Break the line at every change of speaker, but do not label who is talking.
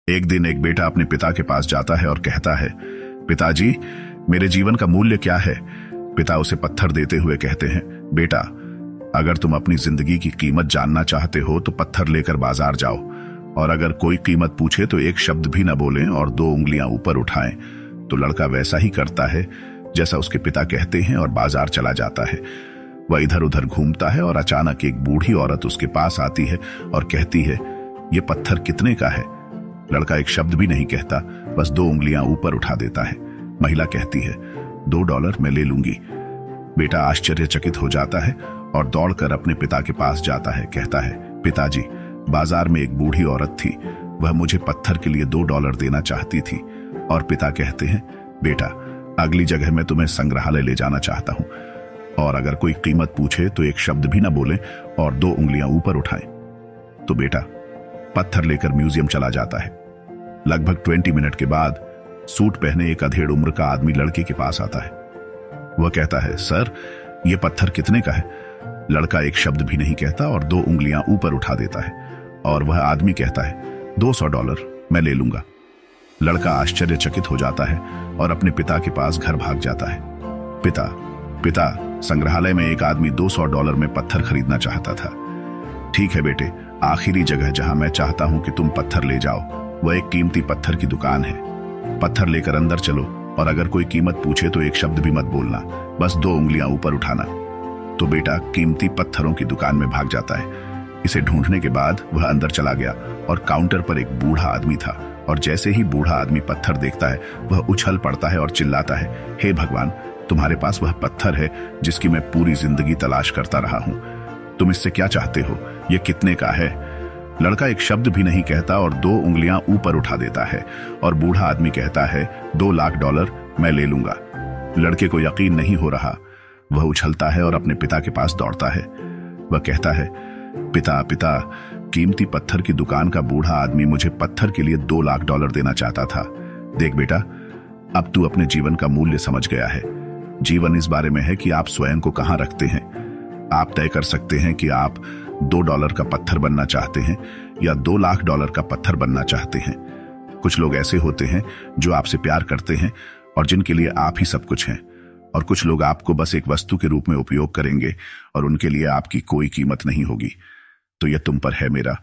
एक दिन एक बेटा अपने पिता के पास जाता है और कहता है, पिताजी, मेरे जीवन का मूल्य क्या है? पिता उसे पत्थर देते हुए कहते हैं, बेटा, अगर तुम अपनी जिंदगी की कीमत जानना चाहते हो तो पत्थर लेकर बाजार जाओ, और अगर कोई कीमत पूछे तो एक शब्द भी न बोलें और 2 उंगलियां ऊपर उठाएं। तो लड़का वैसा ही करता है जैसा उसके पिता कहते हैं और बाजार चला जाता है। वह इधर उधर घूमता है और अचानक एक बूढ़ी औरत उसके पास आती है और कहती है, ये पत्थर कितने का है? लड़का एक शब्द भी नहीं कहता, बस 2 उंगलियां ऊपर उठा देता है। महिला कहती है, $2 मैं ले लूंगी। बेटा आश्चर्यचकित हो जाता है और दौड़कर अपने पिता के पास जाता है। कहता है, पिताजी, बाजार में एक बूढ़ी औरत थी, वह मुझे पत्थर के लिए $2 देना चाहती थी। और पिता कहते हैं, बेटा, अगली जगह मैं तुम्हें संग्रहालय ले जाना चाहता हूं, और अगर कोई कीमत पूछे तो एक शब्द भी ना बोले और 2 उंगलियां ऊपर उठाएं। तो बेटा पत्थर लेकर म्यूजियम चला जाता है। लगभग 20 मिनट के बाद सूट पहने एक अधेड़ उम्र का आदमी लड़के के पास आता है। वह कहता है, सर, यह पत्थर कितने का है? लड़का एक शब्द भी नहीं कहता और 2 उंगलियां ऊपर उठा देता है, और वह आदमी कहता है, $200 मैं ले लूंगा। लड़का आश्चर्यचकित हो जाता है और अपने पिता के पास घर भाग जाता है। पिता, संग्रहालय में एक आदमी $200 में पत्थर खरीदना चाहता था। ठीक है बेटे, आखिरी जगह जहां मैं चाहता हूं कि तुम पत्थर ले जाओ, वह एक कीमती पत्थर की दुकान है। पत्थर लेकर अंदर चलो, और अगर कोई कीमत पूछे तो एक शब्द भी मत बोलना, बस 2 उंगलियां ऊपर उठाना। तो बेटा कीमती पत्थरों की दुकान में भाग जाता है। इसे ढूंढने के बाद वह अंदर चला गया और काउंटर पर एक बूढ़ा आदमी था, और जैसे ही बूढ़ा आदमी पत्थर देखता है वह उछल पड़ता है और चिल्लाता है, हे भगवान, तुम्हारे पास वह पत्थर है जिसकी मैं पूरी जिंदगी तलाश करता रहा हूं। तुम इससे क्या चाहते हो? यह कितने का है? लड़का एक शब्द भी नहीं कहता और 2 उंगलियां ऊपर उठा देता है, और बूढ़ा आदमी कहता है, $2 लाख मैं ले लूंगा। लड़के को यकीन नहीं हो रहा। वह उछलता है और अपने पिता के पास दौड़ता है। वह कहता है, पिता, कीमती पत्थर की दुकान का बूढ़ा आदमी मुझे पत्थर के लिए $2 लाख देना चाहता था। देख बेटा, अब तू अपने जीवन का मूल्य समझ गया है। जीवन इस बारे में है कि आप स्वयं को कहां रखते हैं। आप तय कर सकते हैं कि आप $2 का पत्थर बनना चाहते हैं या $2 लाख का पत्थर बनना चाहते हैं। कुछ लोग ऐसे होते हैं जो आपसे प्यार करते हैं और जिनके लिए आप ही सब कुछ हैं, और कुछ लोग आपको बस एक वस्तु के रूप में उपयोग करेंगे और उनके लिए आपकी कोई कीमत नहीं होगी। तो यह तुम पर है मेरा